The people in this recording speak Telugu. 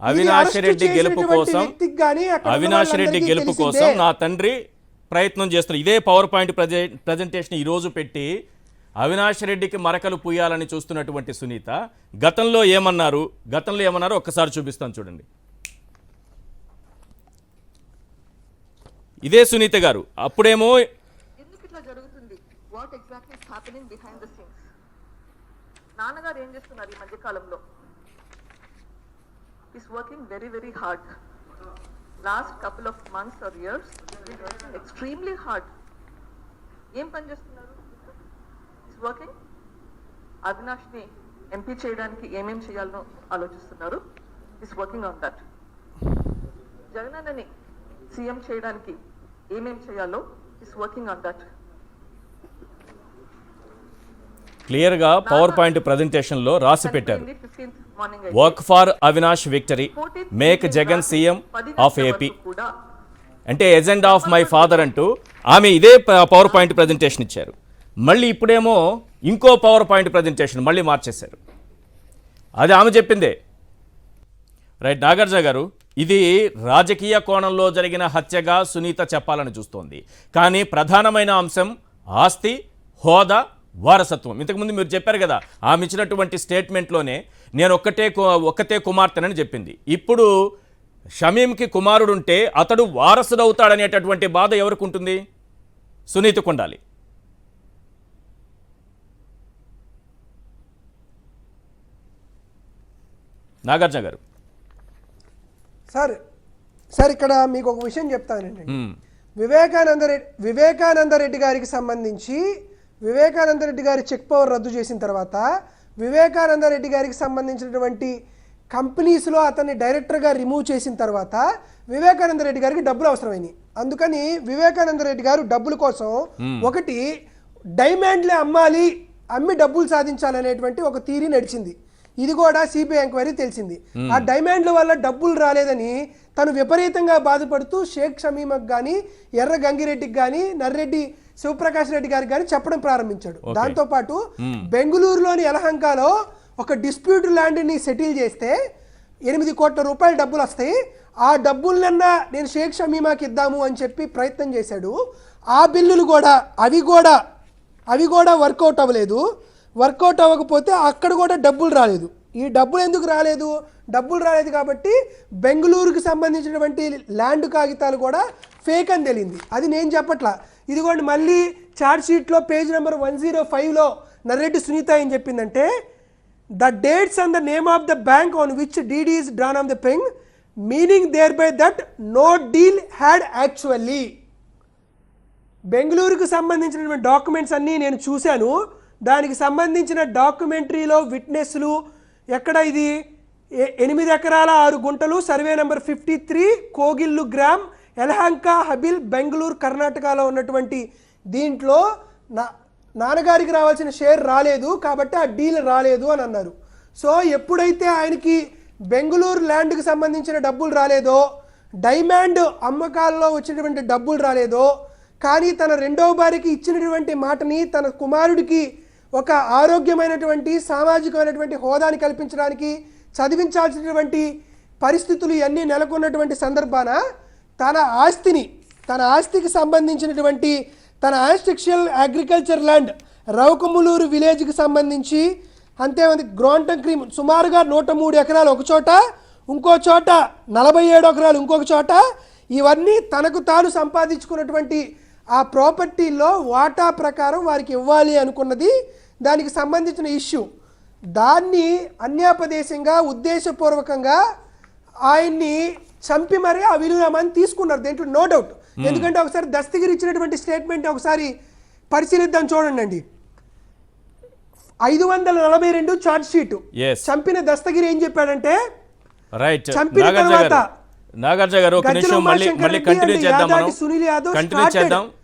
అవినాష్ రెడ్డి గెలుపు కోసం నా తండ్రి ప్రయత్నం చేస్తున్నారు. ఇదే పవర్ పాయింట్ ప్రజెంటేషన్ ఈరోజు పెట్టి అవినాష్ రెడ్డికి మరకలు పూయాలని చూస్తున్నటువంటి సునీత గతంలో ఏమన్నారో ఒక్కసారి చూపిస్తాను చూడండి. ఇదే సునీత గారు అప్పుడేమో ఎందుకు ఇట్లా జరుగుతుంది, what exactly is happening behind the scenes. నాన్నగారు ఏం చేస్తున్నారు ఈ మధ్య కాలంలో? Is working very very hard. Last couple of months or years working extremely hard. ఏం పని చేస్తున్నారు? Is working. అవినాష్ ని ఎంపీ చేయడానికి ఏమేం చేయాలనో ఆలోచిస్తున్నారు. Is working on that. జగనన్నని సీఎం చేయడానికి ఏమేం చేయాలో is working on that. Clear గా పవర్ పాయింట్ ప్రెజెంటేషన్ లో రాసి పెట్టారు. Work for Avinash victory, make Jagan CM of AP అంటే ఎజెండా ఆఫ్ మై ఫాదర్ అంటూ ఆమె ఇదే పవర్ పాయింట్ ప్రజెంటేషన్ ఇచ్చారు. మళ్ళీ ఇప్పుడేమో ఇంకో పవర్ పాయింట్ ప్రజెంటేషన్ మళ్ళీ మార్చేశారు. అది ఆమె చెప్పిందే. రైట్ నాగార్జున గారు, ఇది రాజకీయ కోణంలో జరిగిన హత్యగా సునీత చెప్పాలని చూస్తోంది. కానీ ప్రధానమైన అంశం ఆస్తి, హోదా, వారసత్వం. ఇంతకుముందు మీరు చెప్పారు కదా, ఆమె ఇచ్చినటువంటి స్టేట్మెంట్లోనే నేను ఒక్కతే కుమార్తెనని చెప్పింది. ఇప్పుడు షమీంకి కుమారుడుంటే అతడు వారసుడవుతాడనేటటువంటి బాధ ఎవరికి ఉంటుంది? సునీతకు ఉండాలి. నాగార్జున గారు సార్ ఇక్కడ మీకు ఒక విషయం చెప్తానండి. వివేకానంద రెడ్డి గారికి సంబంధించి వివేకానంద రెడ్డి గారి చెక్ పవర్ రద్దు చేసిన తర్వాత వివేకానంద రెడ్డి గారికి సంబంధించినటువంటి కంపెనీస్లో అతన్ని డైరెక్టర్గా రిమూవ్ చేసిన తర్వాత వివేకానంద రెడ్డి గారికి డబ్బులు అవసరమైనాయి. అందుకని వివేకానంద రెడ్డి గారు డబ్బుల కోసం ఒకటి డైమండ్లే అమ్మి డబ్బులు సాధించాలనేటువంటి ఒక థియరీ నడిచింది. ఇది కూడా సిబిఐ ఎంక్వైరీ తెలిసింది. ఆ డైమండ్ల వల్ల డబ్బులు రాలేదని తను విపరీతంగా బాధపడుతూ షేక్ షమీమకు కానీ, ఎర్ర గంగిరెడ్డికి కానీ, నర్రెడ్డి శివప్రకాష్ రెడ్డి గారికి కానీ చెప్పడం ప్రారంభించాడు. దాంతోపాటు బెంగళూరులోని యలహంకలో ఒక డిస్ప్యూట్ ల్యాండ్ని సెటిల్ చేస్తే 8 కోట్ల రూపాయల డబ్బులు వస్తాయి, ఆ డబ్బులన్నా నేను షేక్ షమీమాకి ఇద్దాము అని చెప్పి ప్రయత్నం చేశాడు. ఆ బిల్లులు కూడా అవి కూడా వర్కౌట్ అవ్వలేదు. వర్కౌట్ అవ్వకపోతే అక్కడ కూడా డబ్బులు రాలేదు. ఈ డబ్బులు ఎందుకు రాలేదు? డబ్బులు రాలేదు కాబట్టి బెంగళూరుకి సంబంధించినటువంటి ల్యాండ్ కాగితాలు కూడా ఫేక్ అని తెలియంది. అది నేను చెప్పట్లా. ఇదిగోండి మళ్ళీ ఛార్జ్ షీట్లో పేజ్ నెంబర్ 105లో నర్రెడ్డి సునీత ఏం చెప్పిందంటే, the dates and the name of the bank on which DD is drawn on the పెంగ్ meaning there by that no deal had actually. బెంగళూరుకు సంబంధించినటువంటి డాక్యుమెంట్స్ అన్నీ నేను చూశాను. దానికి సంబంధించిన డాక్యుమెంటరీలో విట్నెస్లు ఎక్కడ ఇది 8 ఎకరాల 6 గుంటలు, సర్వే నెంబర్ 53, కోగిల్లు గ్రామ్, యలహంక, హబిల్, బెంగళూరు, కర్ణాటకలో ఉన్నటువంటి దీంట్లో నాన్నగారికి రావాల్సిన షేర్ రాలేదు కాబట్టి ఆ డీల్ రాలేదు అని అన్నారు. సో ఎప్పుడైతే ఆయనకి బెంగళూరు ల్యాండ్కి సంబంధించిన డబ్బులు రాలేదో, డైమండ్ అమ్మకాల్లో వచ్చినటువంటి డబ్బులు రాలేదో, కానీ తన రెండవ భార్యకి ఇచ్చినటువంటి మాటని తన కుమారుడికి ఒక ఆరోగ్యమైనటువంటి సామాజికమైనటువంటి హోదాని కల్పించడానికి చదివించాల్సినటువంటి పరిస్థితులు ఇవన్నీ నెలకొన్నటువంటి సందర్భాన తన ఆస్తికి సంబంధించినటువంటి తన ఆస్ట్రిక్షల్ అగ్రికల్చర్ ల్యాండ్ రౌకములూరు విలేజ్కి సంబంధించి అంతేమంది గ్రాంటన్ క్రీమ్ సుమారుగా 103 ఎకరాలు ఒక చోట, ఇంకో చోట 47 ఎకరాలు ఇంకొక చోట, ఇవన్నీ తనకు తాను సంపాదించుకున్నటువంటి ఆ ప్రాపర్టీలో వాటా ప్రకారం వారికి ఇవ్వాలి అనుకున్నది. దానికి సంబంధించిన ఇష్యూ దాన్ని అన్యాపదేశంగా ఉద్దేశపూర్వకంగా ఆయన్ని చంపి మరీ ఆ విలువని తీసుకున్నారు. దేంట్లో నో డౌట్. ఎందుకంటే ఒకసారి దస్తగిరి ఇచ్చినటువంటి స్టేట్మెంట్ ఒకసారి పరిశీలిద్దాం చూడండి. 542 ఛార్జ్ షీట్ చంపిన దస్తగిరి ఏం చెప్పాడంటే, చంపిన తర్వాత నాగార్జున గారు ఒక నిమిషం మళ్ళీ కంటిన్యూ చేద్దాం.